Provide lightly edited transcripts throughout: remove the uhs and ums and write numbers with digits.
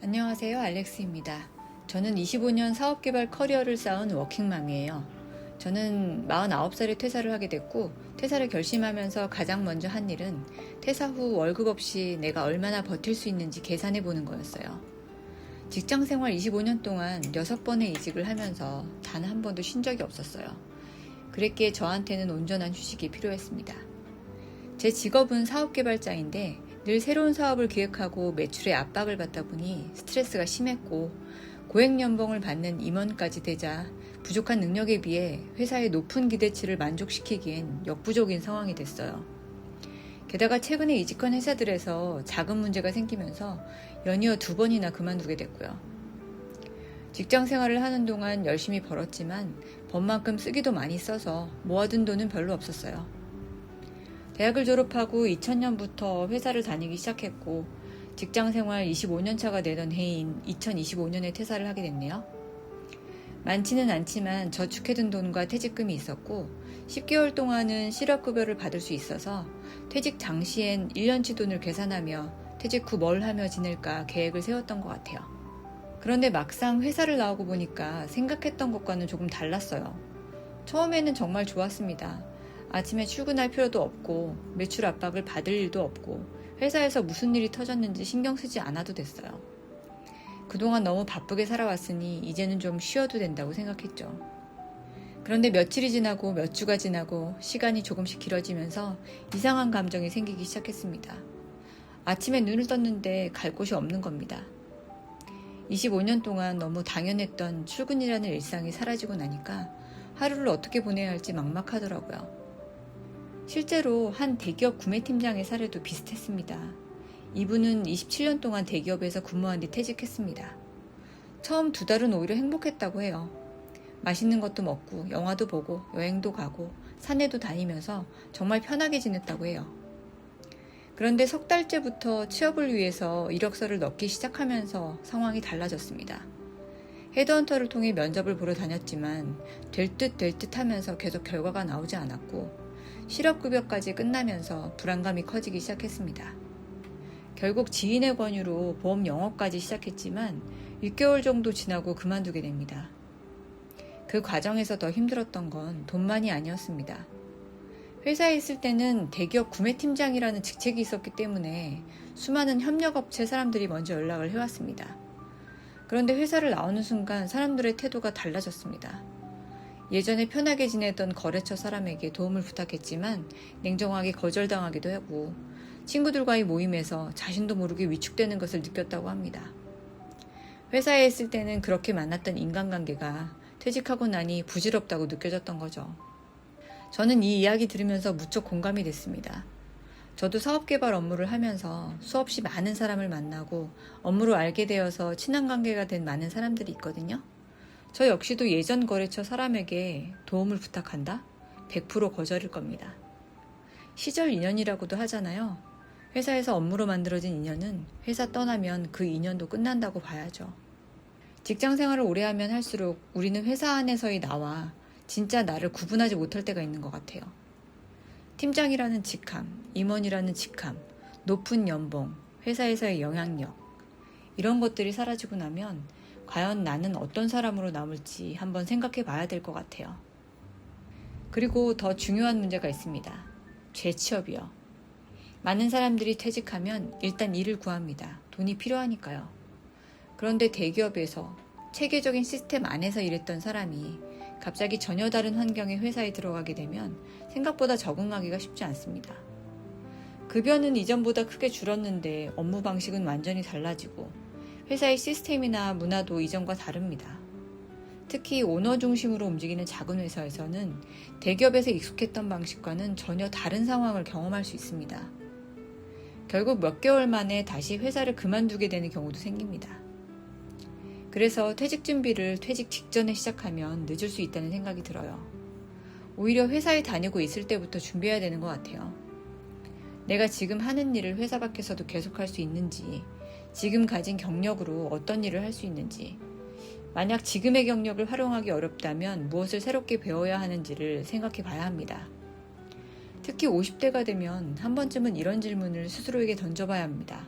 안녕하세요. 알렉스입니다. 저는 25년 사업개발 커리어를 쌓은 워킹맘이에요. 저는 49살에 퇴사를 하게 됐고, 퇴사를 결심하면서 가장 먼저 한 일은 퇴사 후 월급 없이 내가 얼마나 버틸 수 있는지 계산해 보는 거였어요. 직장 생활 25년 동안 6번의 이직을 하면서 단 한 번도 쉰 적이 없었어요. 그랬기에 저한테는 온전한 휴식이 필요했습니다. 제 직업은 사업개발자인데 늘 새로운 사업을 기획하고 매출에 압박을 받다 보니 스트레스가 심했고, 고액연봉을 받는 임원까지 되자 부족한 능력에 비해 회사의 높은 기대치를 만족시키기엔 역부족인 상황이 됐어요. 게다가 최근에 이직한 회사들에서 자금 문제가 생기면서 연이어 2번이나 그만두게 됐고요. 직장 생활을 하는 동안 열심히 벌었지만 번만큼 쓰기도 많이 써서 모아둔 돈은 별로 없었어요. 대학을 졸업하고 2000년부터 회사를 다니기 시작했고, 직장 생활 25년 차가 되던 해인 2025년에 퇴사를 하게 됐네요. 많지는 않지만 저축해둔 돈과 퇴직금이 있었고, 10개월 동안은 실업급여를 받을 수 있어서 퇴직 당시엔 1년치 돈을 계산하며 퇴직 후 뭘 하며 지낼까 계획을 세웠던 것 같아요. 그런데 막상 회사를 나오고 보니까 생각했던 것과는 조금 달랐어요. 처음에는 정말 좋았습니다. 아침에 출근할 필요도 없고 매출 압박을 받을 일도 없고 회사에서 무슨 일이 터졌는지 신경 쓰지 않아도 됐어요. 그동안 너무 바쁘게 살아왔으니 이제는 좀 쉬어도 된다고 생각했죠. 그런데 며칠이 지나고 몇 주가 지나고 시간이 조금씩 길어지면서 이상한 감정이 생기기 시작했습니다. 아침에 눈을 떴는데 갈 곳이 없는 겁니다. 25년 동안 너무 당연했던 출근이라는 일상이 사라지고 나니까 하루를 어떻게 보내야 할지 막막하더라고요. 실제로 한 대기업 구매팀장의 사례도 비슷했습니다. 이분은 27년 동안 대기업에서 근무한 뒤 퇴직했습니다. 처음 2달은 오히려 행복했다고 해요. 맛있는 것도 먹고 영화도 보고 여행도 가고 산에도 다니면서 정말 편하게 지냈다고 해요. 그런데 3달째부터 취업을 위해서 이력서를 넣기 시작하면서 상황이 달라졌습니다. 헤드헌터를 통해 면접을 보러 다녔지만 될 듯 하면서 계속 결과가 나오지 않았고, 실업급여까지 끝나면서 불안감이 커지기 시작했습니다. 결국 지인의 권유로 보험 영업까지 시작했지만 6개월 정도 지나고 그만두게 됩니다. 그 과정에서 더 힘들었던 건 돈만이 아니었습니다. 회사에 있을 때는 대기업 구매팀장이라는 직책이 있었기 때문에 수많은 협력업체 사람들이 먼저 연락을 해왔습니다. 그런데 회사를 나오는 순간 사람들의 태도가 달라졌습니다. 예전에 편하게 지내던 거래처 사람에게 도움을 부탁했지만 냉정하게 거절당하기도 하고, 친구들과의 모임에서 자신도 모르게 위축되는 것을 느꼈다고 합니다. 회사에 있을 때는 그렇게 만났던 인간관계가 퇴직하고 나니 부질없다고 느껴졌던 거죠. 저는 이 이야기 들으면서 무척 공감이 됐습니다. 저도 사업개발 업무를 하면서 수없이 많은 사람을 만나고 업무로 알게 되어서 친한 관계가 된 많은 사람들이 있거든요. 저 역시도 예전 거래처 사람에게 도움을 부탁한다? 100% 거절일 겁니다. 시절 인연이라고도 하잖아요. 회사에서 업무로 만들어진 인연은 회사 떠나면 그 인연도 끝난다고 봐야죠. 직장 생활을 오래 하면 할수록 우리는 회사 안에서의 나와 진짜 나를 구분하지 못할 때가 있는 것 같아요. 팀장이라는 직함, 임원이라는 직함, 높은 연봉, 회사에서의 영향력, 이런 것들이 사라지고 나면 과연 나는 어떤 사람으로 남을지 한번 생각해 봐야 될 것 같아요. 그리고 더 중요한 문제가 있습니다. 재취업이요. 많은 사람들이 퇴직하면 일단 일을 구합니다. 돈이 필요하니까요. 그런데 대기업에서 체계적인 시스템 안에서 일했던 사람이 갑자기 전혀 다른 환경의 회사에 들어가게 되면 생각보다 적응하기가 쉽지 않습니다. 급여는 이전보다 크게 줄었는데 업무 방식은 완전히 달라지고, 회사의 시스템이나 문화도 이전과 다릅니다. 특히 오너 중심으로 움직이는 작은 회사에서는 대기업에서 익숙했던 방식과는 전혀 다른 상황을 경험할 수 있습니다. 결국 몇 개월 만에 다시 회사를 그만두게 되는 경우도 생깁니다. 그래서 퇴직 준비를 퇴직 직전에 시작하면 늦을 수 있다는 생각이 들어요. 오히려 회사에 다니고 있을 때부터 준비해야 되는 것 같아요. 내가 지금 하는 일을 회사 밖에서도 계속할 수 있는지, 지금 가진 경력으로 어떤 일을 할 수 있는지, 만약 지금의 경력을 활용하기 어렵다면 무엇을 새롭게 배워야 하는지를 생각해 봐야 합니다. 특히 50대가 되면 한 번쯤은 이런 질문을 스스로에게 던져봐야 합니다.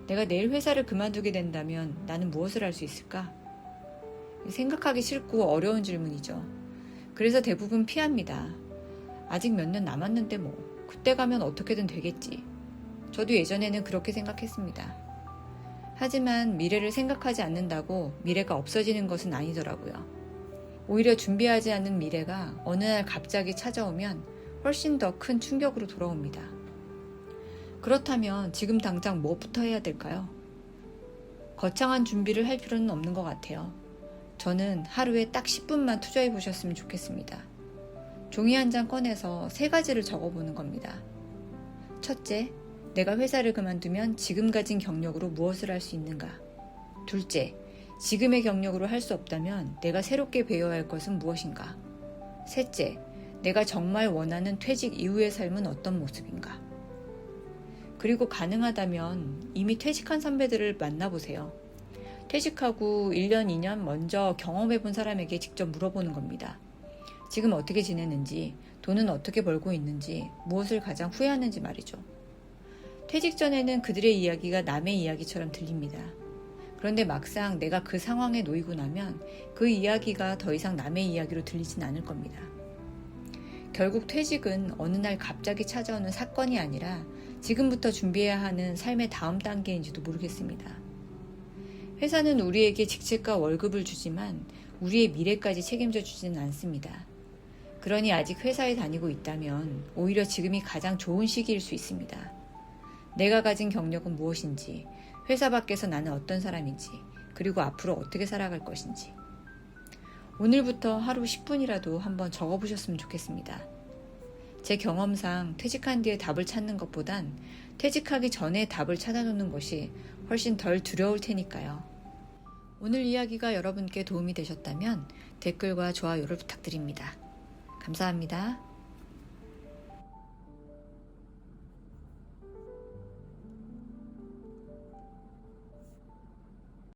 내가 내일 회사를 그만두게 된다면 나는 무엇을 할 수 있을까? 생각하기 싫고 어려운 질문이죠. 그래서 대부분 피합니다. 아직 몇 년 남았는데 뭐, 그때 가면 어떻게든 되겠지. 저도 예전에는 그렇게 생각했습니다. 하지만 미래를 생각하지 않는다고 미래가 없어지는 것은 아니더라고요. 오히려 준비하지 않은 미래가 어느 날 갑자기 찾아오면 훨씬 더 큰 충격으로 돌아옵니다. 그렇다면 지금 당장 뭐부터 해야 될까요? 거창한 준비를 할 필요는 없는 것 같아요. 저는 하루에 딱 10분만 투자해 보셨으면 좋겠습니다. 종이 한 장 꺼내서 3가지를 적어보는 겁니다. 첫째, 내가 회사를 그만두면 지금 가진 경력으로 무엇을 할 수 있는가? 둘째, 지금의 경력으로 할 수 없다면 내가 새롭게 배워야 할 것은 무엇인가? 셋째, 내가 정말 원하는 퇴직 이후의 삶은 어떤 모습인가? 그리고 가능하다면 이미 퇴직한 선배들을 만나보세요. 퇴직하고 1년, 2년 먼저 경험해본 사람에게 직접 물어보는 겁니다. 지금 어떻게 지내는지, 돈은 어떻게 벌고 있는지, 무엇을 가장 후회하는지 말이죠. 퇴직 전에는 그들의 이야기가 남의 이야기처럼 들립니다. 그런데 막상 내가 그 상황에 놓이고 나면 그 이야기가 더 이상 남의 이야기로 들리진 않을 겁니다. 결국 퇴직은 어느 날 갑자기 찾아오는 사건이 아니라 지금부터 준비해야 하는 삶의 다음 단계인지도 모르겠습니다. 회사는 우리에게 직책과 월급을 주지만 우리의 미래까지 책임져 주지는 않습니다. 그러니 아직 회사에 다니고 있다면 오히려 지금이 가장 좋은 시기일 수 있습니다. 내가 가진 경력은 무엇인지, 회사 밖에서 나는 어떤 사람인지, 그리고 앞으로 어떻게 살아갈 것인지. 오늘부터 하루 10분이라도 한번 적어보셨으면 좋겠습니다. 제 경험상 퇴직한 뒤에 답을 찾는 것보단 퇴직하기 전에 답을 찾아놓는 것이 훨씬 덜 두려울 테니까요. 오늘 이야기가 여러분께 도움이 되셨다면 댓글과 좋아요를 부탁드립니다. 감사합니다.